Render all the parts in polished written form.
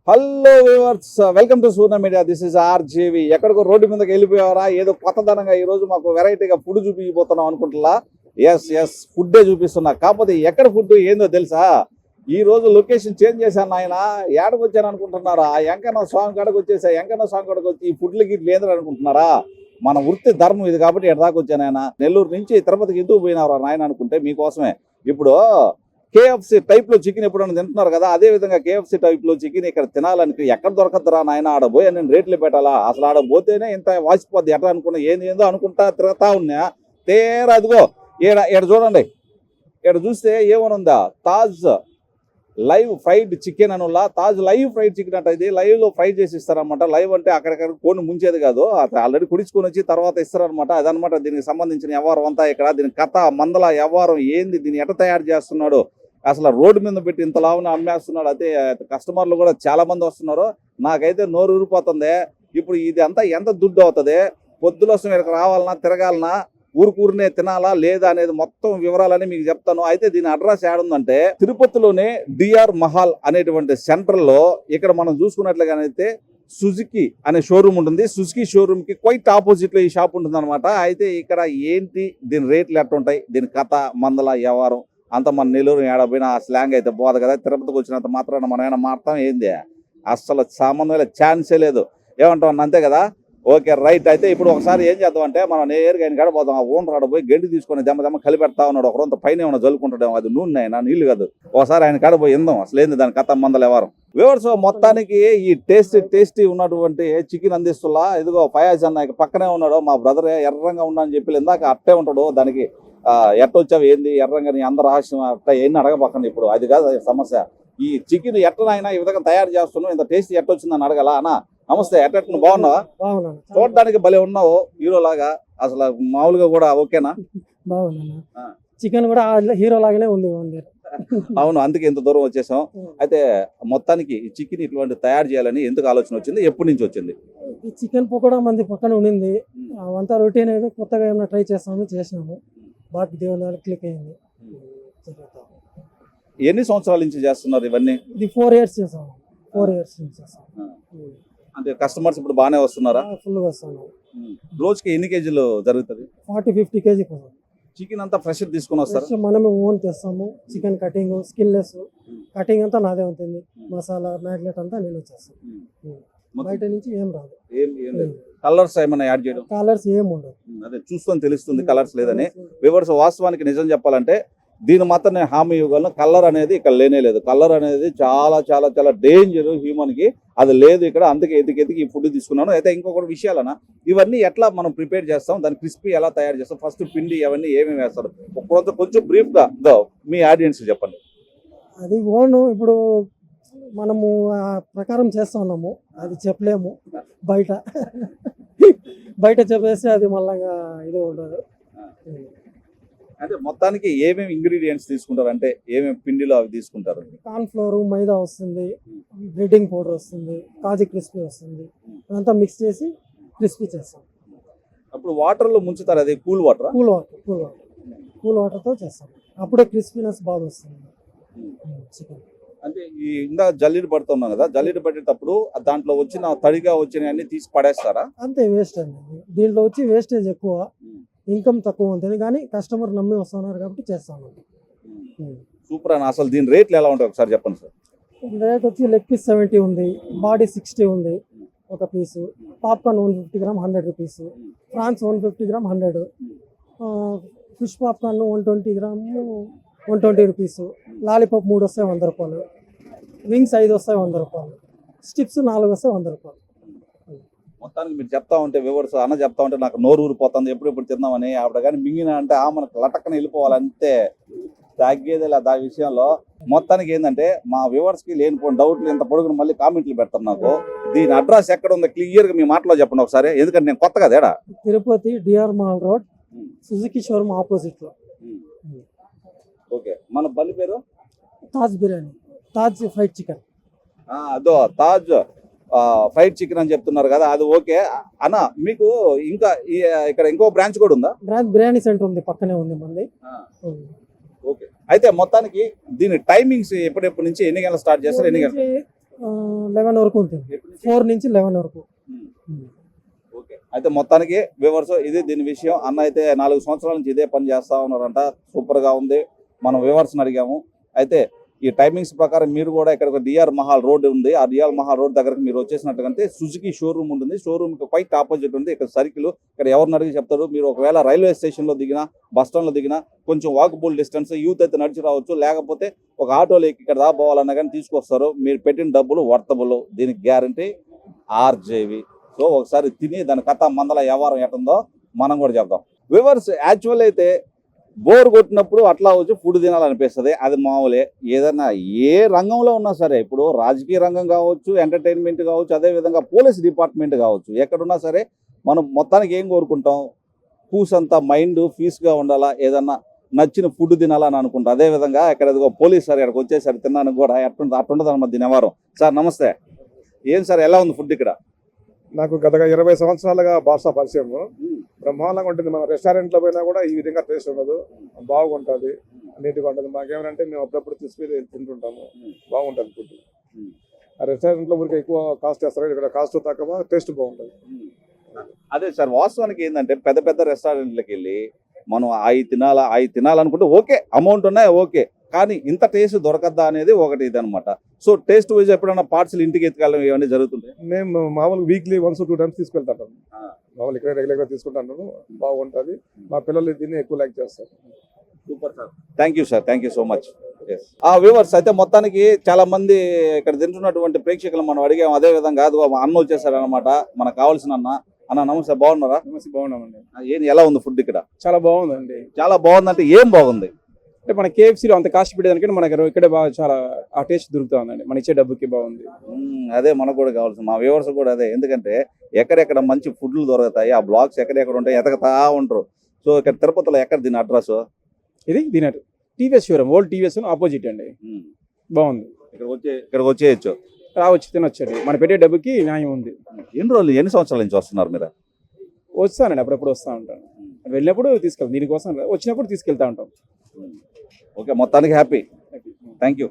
Hello viewers, welcome to సూర్ణ media. This is RJV. ఎక్కడికో road మీదకి వెళ్ళిపోయారా? ఏదో కొత్తదనంగా ఈ రోజు మాకు వెరైటీగా ఫుడ్ చూపించబోతున్నాం అనుకుంటున్నా. ఎస్ ఫుడ్డే చూపిస్తున్నా. కాకపోతే ఎక్కడ ఫుడ్ ఏందో తెలుసా? ఈ రోజు లొకేషన్ చేంజ్ చేశాను ఆయన. ఏడకు వచ్చాను అనుకుంటున్నారా? వెంకన్న స్వామి కాడకు వచ్చేసా. వెంకన్న స్వామి కాడకు వచ్చి ఈ ఫుడ్లకి లేదని అనుకుంటున్నారా? మన వృత్తి ధర్మం ఇది కాబట్టి ఎక్కడ దాకా వచ్చాను ఆయన. నెల్లూరు నుంచి తిరుపతికి ఎందుకు పోయినారా నాయన అనుకుంటే మీకోసమే. ఇప్పుడు KFC టైప్ లో చికెన్ ఎప్పుడైనా తింటున్నారు కదా, అదే విధంగా KFC టైప్ లో చికెన్ ఇక్కడ తినాలని ఎక్కడ దొరకద్దురా నాయన, ఆడ పోయి నేను రేట్లు పెట్టాలా? అసలు ఆడ పోతేనే ఇంత వాసిపోద్ది ఎట్లా అనుకున్నా, ఏందో అనుకుంటా తిరుగుతా ఉన్నా. తేరా అదిగో ఈడ చూడండి. ఇక్కడ చూస్తే ఏమనుందా, తాజ్ లైవ్ ఫ్రైడ్ చికెన్ అనులా. తాజ్ లైవ్ ఫ్రైడ్ చికెన్ అంట. ఇది లైవ్ లో ఫ్రై చేసి ఇస్తారనమాట. లైవ్ అంటే అక్కడిక్కడ కోడిని ముంచేది కాదు, ఆల్రెడీ కుడుచుకొని వచ్చి తర్వాత ఇస్తారనమాట. అదనమాట దీనికి సంబంధించిన వ్యవహారం అంతా. ఇక్కడ దీని కథ మందల వ్యవహారం ఏంది, దీన్ని ఎట్ట తయారు చేస్తున్నాడు, అసలు రోడ్డు మీద పెట్టి ఇంత లావున అమ్మేస్తున్నాడు. అయితే కస్టమర్లు కూడా చాలా మంది వస్తున్నారు. నాకైతే నోరు ఊరిపోతుంది. ఇప్పుడు ఇది అంతా ఎంత దుడ్డు అవుతుంది, పొద్దుల వస్తుంది ఇక్కడికి రావాలన్నా తిరగాలన్నా ఊరుకూరినే తినాలా లేదా అనేది మొత్తం వివరాలని మీకు చెప్తాను. అయితే దీని అడ్రస్ ఏడుందంటే తిరుపతిలోనే డిఆర్ మహల్ అనేటువంటి సెంటర్ లో ఇక్కడ మనం చూసుకున్నట్లుగానైతే సుజుకి అనే షోరూమ్ ఉంటుంది. సుజుకి షోరూమ్ కి క్వైట్ ఆపోజిట్ లో ఈ షాప్ ఉంటుంది అనమాట. అయితే ఇక్కడ ఏంటి దీని రేట్లు ఎట్లా ఉంటాయి, దీని కథ మందల వ్యవహారం అంత మన నెల్లూరు ఏడపోయినా ఆ స్లాంగ్ అయితే పోదు కదా. తిరుపతికి వచ్చినంత మాత్రాన మనం ఏమైనా మాట్లాడతాం ఏంది, అస్సలు సంబంధం ఛాన్సే లేదు. ఏమంటాం అంతే కదా. Okay right. అయితే ఇప్పుడు ఒకసారి ఏం చేద్దాం అంటే మనం నేరుగా ఆయన కాడ పోదాం. ఆ ఓనర్ ఆడ పోయి గడ్డి తీసుకొని దెమ్మ కలిపెడతా ఉన్నాడు. ఒకరంత పైన ఏమైనా జల్లుకుంటాడేమో, అది నూనె అయినా నీళ్లు కాదు. ఒకసారి ఆయన కాడ పోయి ఇందాం అసలు ఏంది దాని కథ మందలు ఎవరు వ్యూవర్స్. మొత్తానికి ఈ టేస్టీ ఉన్నటువంటి చికెన్ అందిస్తున్నా. ఇదిగో ఫయాజ్ అన్న పక్కనే ఉన్నాడు, మా బ్రదర్. ఎర్రంగా ఉన్నా అని చెప్పి ఇందాక అట్టే ఉంటాడు. దానికి ఎట్టొచ్చావు ఏంది ఎర్రంగా నీ అందరు రహస్యం అట్ట ఎన్ని అడగబకండి. ఇప్పుడు అది కాదు సమస్య. ఈ చికెన్ ఎట్టనైనా ఈ విధంగా తయారు చేస్తున్నావు, ఇంత టేస్ట్ ఎట్టొచ్చిందని అడగల అన్న. నమస్తే, ఎట్ట బాగున్నావా? చూడడానికి భలే ఉన్నావు హీరో లాగా. అసలు మామూలుగా కూడా ఓకేనా? బాగున్నా. చికెన్ కూడా హీరో లాగానే ఉంది. అవును, అందుకే ఇంత దూరం వచ్చేసాం. అయితే మొత్తానికి ఈ చికెన్ ఇటువంటి తయారు చేయాలని ఎందుకు ఆలోచన వచ్చింది, ఎప్పటి నుంచి వచ్చింది? ఈ చికెన్ పకోడా మంది పక్కన ఉండింది. అవంతా రొటీన్ అయితే కొత్తగా ఏమైనా ట్రై చేసినాము. బాగా దేవుని క్లిక్ అయింది. ఎన్ని సంవత్సరాల నుంచి చేస్తున్నారు ఇవన్నీ? ఇది 4 years చేసాము. 4 years నుంచి చేసాము. అంటే కస్టమర్స్ ఇప్పుడు బాగానే వస్తున్నారా? ఫుల్ వస్తున్నాం. రోజుకి ఎన్ని కేజీలు జరుగుతుంది? 40-50 kg. చికెన్ అంతా ఫ్రెష్ తీసుకుని వస్తారు? మనమే ఓన్ తెస్తాము. చికెన్ కటింగ్ స్కిన్లెస్ కటింగ్ అంతా నాదే ఉంటుంది. మసాలా మ్యాగ్నెట్ అంతా నేను చేస్తాను. బయట నుంచి ఏం రాదు. కలర్స్ ఏమైనా యాడ్ చేయడం? కలర్స్ ఏం ఉండదు. అదే చూసుకొని తెలుస్తుంది కలర్స్ లేదని. వ్యూవర్స్, వాస్తవానికి నిజం చెప్పాలంటే దీని మాత్రం నేను హామీ ఇవ్వగలను, కలర్ అనేది ఇక్కడ లేనే లేదు. కలర్ అనేది చాలా చాలా చాలా డేంజర్ హ్యూమన్ కి. అది లేదు ఇక్కడ. అందుకే ఎతికి ఈ ఫుడ్ తీసుకున్నాను. అయితే ఇంకొకటి విషయాలన్నా, ఇవన్నీ ఎట్లా మనం ప్రిపేర్ చేస్తాం, దాని క్రిస్పీ ఎలా తయారు చేస్తాం, ఫస్ట్ పిండి అవన్నీ ఏమేమి వేస్తారు కొంచెం బ్రీఫ్ గా మీ ఆడియన్స్ చెప్పండి. అది ఓన్ ఇప్పుడు మనము ఆ ప్రకారం చేస్తా ఉన్నాము. అది చెప్పలేము బయట చెప్పేస్తే అది మళ్ళా ఇది ఉండదు. అంటే మొత్తానికి ఏమేమి ఇంగ్రీడియంట్స్ తీసుకుంటారు, అంటే ఏమేమి పిండిలో అవి తీసుకుంటారు? కార్న్ ఫ్లోర్, మైదా వస్తుంది, బ్రెడ్డింగ్ పౌడర్ వస్తుంది, కాజు క్రిస్పీ వస్తుంది. అదంతా మిక్స్ చేసి క్రిస్పీ చేస్తాం. అప్పుడు వాటర్ లో ముంచుతారు, అది కూల్ వాటర్తో చేస్తాం. అప్పుడే క్రిస్పీనెస్ బాగా వస్తుంది చికెన్. అంటే ఈ ఇందా జల్లీడు పడుతున్నాం కదా, జల్లీడు పట్టేటప్పుడు దాంట్లో వచ్చిన తడిగా వచ్చిన అన్ని తీసి పడేస్తారా? అంతే, వేస్ట్ అండి. దీంట్లో వచ్చి వేస్టేజ్ ఎక్కువ, ఇన్కమ్ తక్కువ ఉంటుంది. కానీ కస్టమర్ నమ్మి వస్తున్నారు కాబట్టి చేస్తాను. సూపర్ అన్న. అసలు దీని రేట్లు ఎలా ఉంటాయి ఒకసారి చెప్పండి సార్. రేట్ వచ్చి లెగ్ పీస్ 70 ఉంది, బాడీ 60 ఉంది ఒక piece. Popcorn 150 grams 100 rupees, prawns 150 grams 100, fish popcorn 120 grams 120 rupees, lollipop 3 వస్తాయి 100 రూపాయలు, వింగ్స్ 5 వస్తాయి 100 రూపాయలు, స్టిప్స్ 4 వస్తాయి 100 రూపాయలు. మొత్తానికి మీరు చెప్తా ఉంటే వ్యూవర్స్, అన్న చెప్తా ఉంటే నాకు నోరు ఊరిపోతుంది ఎప్పుడు తిందామని. ఆవిడ కానీ మింగిన అంటే మనకు లటక్కన వెళ్ళిపోవాలంతే, తగ్గేది లేదు ఆ విషయంలో. మొత్తానికి ఏంటంటే మా వ్యూవర్స్ కి లేనిపోయిన డౌట్లు ఇంత పొడుగును మళ్ళీ కామెంట్లు పెడతారు నాకు. దీని అడ్రస్ ఎక్కడ ఉందో క్లియర్ గా మీ మాటలో చెప్పండి ఒకసారి, ఎందుకంటే నేను కొత్త కదా. Tirupati DR Mahal road, Suzuki showroom opposite లో. ఓకే, మన బండి పేరు తాజ్ బిర్యానీ, తాజ్ ఫ్రైడ్ చికెన్. అదో తాజ్ ఫ్రైడ్ చికెన్ అని చెప్తున్నారు కదా, అది ఓకే అన్న. మీకు ఇంకా ఇక్కడ ఇంకో బ్రాంచ్ కూడా ఉందా? బిర్యానీ సెంటర్ ఉంది, పక్కనే ఉంది మంది. ఓకే, అయితే మొత్తానికి దీని టైమింగ్స్ ఎప్పటి నుంచి ఎన్ని గంటలు స్టార్ట్ చేస్తారు, ఎన్ని గంటలు? 11 వరకు ఉంటుంది, 4 నుంచి 11 వరకు. ఓకే, అయితే మొత్తానికి వ్యూవర్స్ ఇది దీని విషయం. అన్న అయితే 4 సంవత్సరాల నుంచి ఇదే పని చేస్తా ఉన్నారంట. సూపర్ గా ఉంది. మనం వ్యూవర్స్ని అడిగాము. అయితే ఈ టైమింగ్స్ ప్రకారం మీరు కూడా ఇక్కడ ఒక డిఆర్ మహాల్ రోడ్ ఉంది. ఆ డిఆర్ మహాల్ రోడ్ దగ్గరకు మీరు వచ్చేసినట్టుకంటే సుజుకి షోరూమ్ ఉంటుంది. షోరూమ్ కి క్వైట్ ఆపోజిట్ ఉంది. ఇక్కడ సర్కిల్. ఇక్కడ ఎవరిని అడిగి చెప్తారు. మీరు ఒకవేళ రైల్వే స్టేషన్ లో దిగినా, బస్ స్టాండ్ లో దిగినా కొంచెం వాకబుల్ డిస్టెన్స్, యూత్ అయితే నడిచి రావచ్చు. లేకపోతే ఒక ఆటోలో ఇక్కడ దాకా పోవాలన్నా కానీ తీసుకొస్తారు. మీరు పెట్టిన డబ్బులు వర్తబుల్. దీనికి గ్యారంటీ ఆర్జేవి. సో ఒకసారి తిని దాని కథ మందల వ్యవహారం ఎట్టుందో మనం కూడా చెప్దాం. వ్యూవర్స్ యాక్చువల్ అయితే బోర్ కొట్టినప్పుడు అట్లా వచ్చి ఫుడ్ తినాలనిపిస్తుంది. అది మామూలే. ఏదైనా ఏ రంగంలో ఉన్నా సరే, ఇప్పుడు రాజకీయ రంగం కావచ్చు, ఎంటర్టైన్మెంట్ కావచ్చు, అదే విధంగా పోలీస్ డిపార్ట్మెంట్ కావచ్చు, ఎక్కడున్నా సరే మనం మొత్తానికి ఏం కోరుకుంటాం? కూసంతా మైండ్ పీస్గా ఉండాలా, ఏదన్నా నచ్చిన ఫుడ్ తినాలని అనుకుంటాం. అదే విధంగా ఇక్కడ పోలీస్ సార్ ఇక్కడికి వచ్చేసరి తిన్నాను కూడా అట్టుండదు అన్నమాట దీని వ్యవహారం. సార్ నమస్తే. ఏం సార్ ఎలా ఉంది ఫుడ్ ఇక్కడ? నాకు గత 20 సంవత్సరాలుగా బాసా పరిచయం. బ్రహ్మాండంగా ఉంటుంది. మన రెస్టారెంట్లో పోయినా కూడా ఈ విధంగా టేస్ట్ ఉండదు. బాగుంటుంది, నీట్గా ఉంటుంది. మాకేమంటే మేము అప్పుడప్పుడు తీసుకుని తింటుంటాము. బాగుంటుంది ఫుడ్. ఆ రెస్టారెంట్లో ఊరికి ఎక్కువ కాస్ట్ చేస్తారు. ఇక్కడ కాస్ట్ తక్కువ, టేస్ట్ బాగుంటుంది. అదే సార్, వాస్తవానికి ఏంటంటే పెద్ద పెద్ద రెస్టారెంట్లకు వెళ్ళి మనం అవి తినాలనుకుంటే ఓకే, అమౌంట్ ఉన్నాయి ఓకే, కానీ ఇంత టేస్ట్ దొరకద్దా అనేది ఒకటి ఇదనమాట. సో టేస్ట్ వైజ్ ఎప్పుడైనా పార్సల్ ఇంటికి ఎత్తుకెళ్ళడం ఇవన్నీ జరుగుతుంది. మేము మామూలుగా వీక్లీ 1-2 టైమ్స్ తీసుకెళ్తాం. మామూలు ఇక్కడ రెగ్యులర్గా తీసుకుంటాను. బాగుంటుంది. మా పిల్లలు దీన్ని ఎక్కువ లైక్ చేస్తారు. Super sir. Thank you sir, thank you so much. ఆ వ్యూవర్స్ అయితే మొత్తానికి చాలా మంది ఇక్కడ తింటున్నటువంటి ప్రేక్షకులు మనం అడిగాం. అదే విధంగా అది అన్న వచ్చేసారు అనమాట. మనకు కావాల్సిన అన్న నమస్తే, బాగున్నారా? నమస్తే, బాగున్నామండి. ఏం ఎలా ఉంది ఫుడ్ ఇక్కడ? చాలా బాగుందండి. చాలా బాగుందంటే ఏం బాగుంది? అంటే మన కేఎఫ్సీలో అంత కాస్ట్ పెట్టేదానికంటే మనకి ఇక్కడే బాగా చాలా ఆ టేస్ట్ దొరుకుతుందండి. మన ఇచ్చే డబ్బుకి బాగుంది. అదే మనకు కూడా కావాల్సింది. మా వ్యూవర్స్ కూడా అదే. ఎందుకంటే ఎక్కడెక్కడ మంచి ఫుడ్లు దొరుకుతాయి, ఆ బ్లాగ్స్ ఎక్కడెక్కడ ఉంటాయి ఎతకతా ఉంటారు. సో ఇక్కడ తిరుపతిలో ఎక్కడ దీని అడ్రస్? ఇది దీని TVS showroom, old TVS opposite అండి. బాగుంది. ఇక్కడికి వచ్చేయచ్చు, రావచ్చు, తినొచ్చండి. మన పెట్టే డబ్బుకి న్యాయం ఉంది. ఎన్ని సంవత్సరాల నుంచి వస్తున్నారు మీరు? వస్తానండి, అప్పుడప్పుడు వస్తూ ఉంటాను. వెళ్ళినప్పుడు తీసుకెళ్తాం. దీనికోసం వచ్చినప్పుడు తీసుకెళ్తా ఉంటాం. ఓకే, మొత్తానికి హ్యాపీ. Thank you.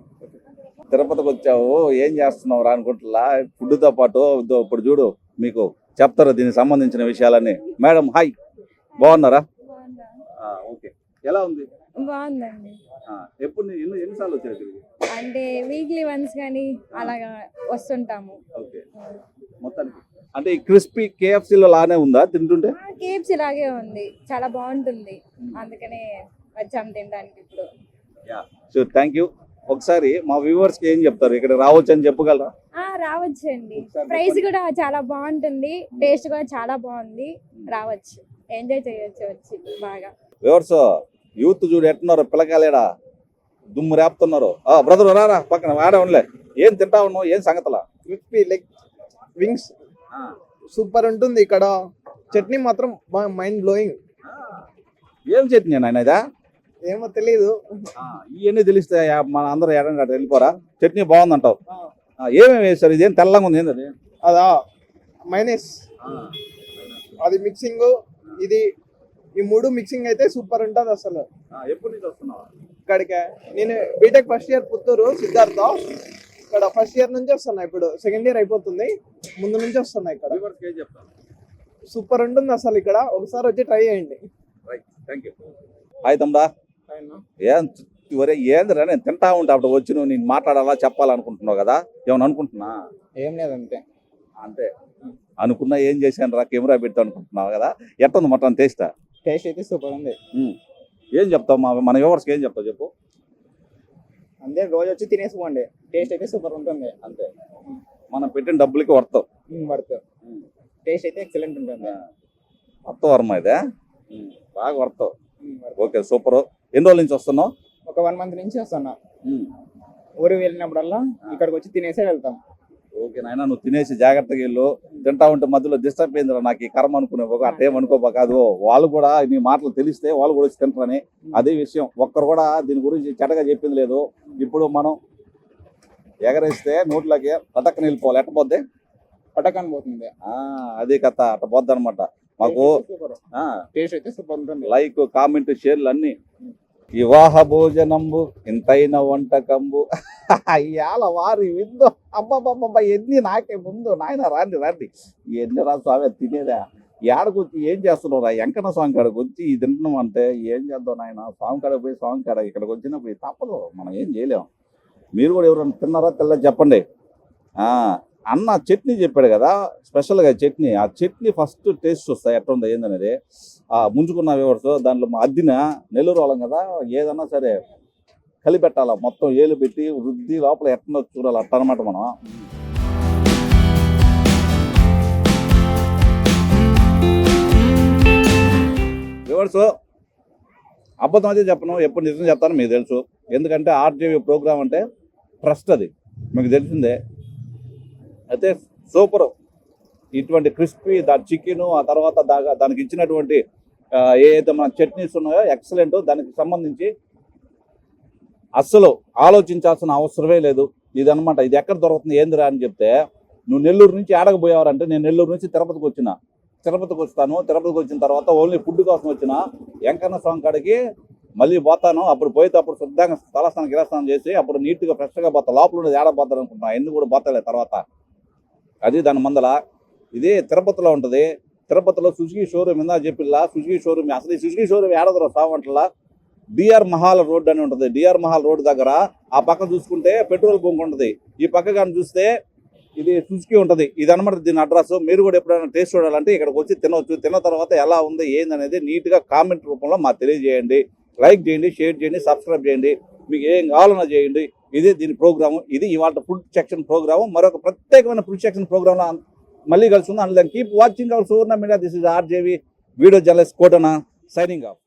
తిరుపతికి వచ్చావు, ఏం చేస్తున్నావు రా అనుకుంటున్నా. ఫుడ్తో పాటు ఇప్పుడు చూడు మీకు చెప్తారు దీనికి సంబంధించిన విషయాలన్నీ. మేడం హాయ్, బాగున్నారా? ఓకే, ఎలా ఉంది? బాగుందండి. ఎప్పుడు ఎన్నిసార్లు వచ్చారు? అంటే వీక్లీ వన్స్ కానీ అలాగా వస్తుంటాము. ఓకే, మొత్తానికి అంటే ఈ క్రిస్పీ కేఎఫ్సీలో లానే ఉందా తింటుంటే? కేఎఫ్సీ లాగే ఉంది, చాలా బాగుంటుంది. అందుకనే వచ్చాము తినడానికి ఇప్పుడు. So thank you. ఒకసారి మా వ్యూవర్స్ కి ఏం చెప్తారు? ఇక్కడ రావచ్చు అని చెప్పగలరా? రావచ్చండి. ప్రైస్ కూడా చాలా బాగుంటుంది, టేస్ట్ కూడా చాలా బాగుంది. రావచ్చు, ఎంజాయ్ చేయొచ్చు వచ్చి బాగా. వ్యూవర్స్ యూత్ చూడు ఎట్టున్నారు, పిల్లకాయలేడా దుమ్ము రేపుతున్నారు. బ్రదర్ రారా పక్కన వాడే ఉండలే. ఏం తింటా ఉన్నావు? ఏం సంగతలా? క్రిస్పీ లైక్ వింగ్స్ సూపర్ ఉంటుంది. ఇక్కడ చట్నీ మాత్రం మైండ్ బ్లోయింగ్. ఏం చట్నీ నాయన ఇదా? ఏమో తెలీదు. ఇవన్నీ తెలిస్తే మన అందరూ ఎడంగా వెళ్ళిపోరా. చట్నీ బాగుందంటావు. ఏమేమి వేస్తారు? ఇదేం తెల్లంగా ఉంది, ఏంటది? అదా మైనస్, అది మిక్సింగ్. ఇది ఈ 3 మిక్సింగ్ అయితే సూపర్ ఉంటుంది అసలు. ఎప్పటి నుంచి వస్తున్నావా ఇక్కడికే? నేను BTech first year Puttur Siddhartha. ఇక్కడ ఫస్ట్ ఇయర్ నుంచి వస్తున్నా. ఇప్పుడు సెకండ్ ఇయర్ అయిపోతుంది. ముందు నుంచి వస్తున్నా. ఇక్కడ సూపర్ ఉంటుంది అసలు. ఇక్కడ ఒకసారి వచ్చి ట్రై చేయండి. హాయ్ తమ్ముడా, ఏందిరా నేను తింటా ఉంటా. అప్పుడు వచ్చి నువ్వు నేను మాట్లాడాలా చెప్పాలనుకుంటున్నావు కదా? ఏమని అనుకుంటున్నా? ఏం లేదంతే. అంతే అనుకున్నా. ఏం చేశాను రా, కెమెరా పెడతా అనుకుంటున్నావు కదా? ఎట్టుంది మటన్ టేస్ట్? టేస్ట్ అయితే సూపర్ ఉంది. ఏం చెప్తావు మన వ్యూవర్స్కి ఏం చెప్తావు చెప్పు? అంతే, రోజు వచ్చి తినేసుకోండి. టేస్ట్ అయితే సూపర్ ఉంటుంది. అంతే, మనం పెట్టిన డబ్బులకి వర్త్. టేస్ట్ అయితే ఎక్సలెంట్ ఉంటుంది. వర్త్ వర్మ ఇదే, బాగా వర్త్. Okay, super. ఎన్ని రోజుల నుంచి వస్తున్నావు? ఒక 1 మంత్ నుంచి వస్తున్నా. ఊరు వెళ్ళినప్పుడల్లా ఇక్కడికి వచ్చి తినేసే వెళ్తాం. ఓకే నాయన, నువ్వు తినేసి జాగ్రత్తగా వెళ్ళు. తింటా ఉంటే మధ్యలో డిస్టర్బ్ అయిందిరా నాకు ఈ కర్మ అనుకునేవు. అట్టేమనుకోబా. కాదు, వాళ్ళు కూడా నీ మాటలు తెలిస్తే వాళ్ళు కూడా వచ్చి తింటారని. అదే విషయం. ఒక్కరు కూడా దీని గురించి చెడ్డగా చెప్పింది లేదు. ఇప్పుడు మనం ఎగరేస్తే నోట్లోకి పటక్కన వెళ్ళిపోవాలి. ఎట్టపోద్ది? పటక్కన పోతుంది. అదే కథ, అట్ట పోద్ది అనమాట. మాకు టేస్ట్ అయితే సూపర్ ఉంటుంది. లైక్, కామెంట్, షేర్లు అన్ని వివాహ భోజనంబు ఇంతైన వంటకంబు అయ్యాల వారి విందు అబ్బాబ్బాబ్బా ఎన్ని నాకే ముందు నాయన రండి రండి ఎన్ని రా స్వామి తినేదా ఏడకొచ్చి ఏం చేస్తున్నావురా వెంకన్న స్వామి కాడకు వచ్చి ఈ తింటున్నాం అంటే ఏం చేద్దాం నాయన స్వామి కాడకు పోయి స్వామి కాడ ఇక్కడికి వచ్చినప్పుడు ఇది తప్పదు మనం ఏం చేయలేం మీరు కూడా ఎవరైనా తిన్నారా తెల్ల చెప్పండి అన్న చట్నీ చెప్పాడు కదా స్పెషల్గా చట్నీ ఆ చట్నీ ఫస్ట్ టేస్ట్ వస్తాయి ఎట్లా ఉందో ఏందనేది ముంచుకున్న వ్యూవర్స్ దాంట్లో అద్దిన నెల్లూరు వాళ్ళం కదా ఏదన్నా సరే కలిపెట్టాల మొత్తం ఏలు పెట్టి వృద్ధి లోపల ఎట్లా చూడాలి అట్ట అనమాట మనం వ్యూవర్స్ అబద్ధం అయితే చెప్పను ఎప్పుడు నిజం చెప్తాను మీకు తెలుసు ఎందుకంటే ఆర్జేవీ ప్రోగ్రామ్ అంటే ట్రస్ట్ అది మీకు తెలిసిందే అయితే సూపర్ ఇటువంటి క్రిస్పీ దాని చికెన్ ఆ తర్వాత దానికి ఇచ్చినటువంటి ఏదైతే మన చట్నీస్ ఉన్నాయో ఎక్సలెంట్ దానికి సంబంధించి అస్సలు ఆలోచించాల్సిన అవసరమే లేదు ఇదనమాట ఇది ఎక్కడ దొరుకుతుంది ఏందిరా అని చెప్తే నువ్వు నెల్లూరు నుంచి ఆడకపోయావారంటే నేను నెల్లూరు నుంచి తిరుపతికి వస్తాను తిరుపతికి వచ్చిన తర్వాత ఓన్లీ ఫుడ్ కోసం వచ్చిన వెంకన్న స్వామి కాడికి మళ్ళీ పోతాను అప్పుడు పోయేటప్పుడు శుద్ధంగా తలస్నానం గిరస్నానం చేసి అప్పుడు నీట్గా ఫ్రెష్గా పోతా లోపల ఉండేది ఏడపోతాను అనుకుంటున్నా ఎన్ని కూడా పోతాలే తర్వాత అది దాని మందల ఇది తిరుపతిలో ఉంటుంది తిరుపతిలో సుజుకి షోరూమ్ ఇందా చెప్పిల్లా సుజుకి షోరూమ్ అసలు ఈ సుజుకి షోరూమ్ ఏడదరా సావంటలా డిఆర్ మహాల్ రోడ్ అని ఉంటుంది డిఆర్ మహాల్ రోడ్ దగ్గర ఆ పక్క చూసుకుంటే పెట్రోల్ బంక్ ఉంటుంది ఈ పక్క కానీ చూస్తే ఇది సుజుకి ఉంటుంది ఇది అనమాట దీని అడ్రస్ మీరు కూడా ఎప్పుడైనా టేస్ట్ చూడాలంటే ఇక్కడికి వచ్చి తినవచ్చు తిన్న తర్వాత ఎలా ఉంది ఏందనేది నీట్గా కామెంట్ రూపంలో మాకు తెలియజేయండి లైక్ చేయండి షేర్ చేయండి సబ్స్క్రైబ్ చేయండి మీకు ఏం కావాలన్నా చేయండి ఇదే దీని ప్రోగ్రాము ఇది ఇవాళ ఫుడ్ సెక్షన్ ప్రోగ్రాము మరొక ప్రత్యేకమైన ఫుడ్ సెక్షన్ ప్రోగ్రాంలో మళ్ళీ కలుసుకుందాం అందులో keep watching our Suvarna media this is RJV video journalist Kotana signing off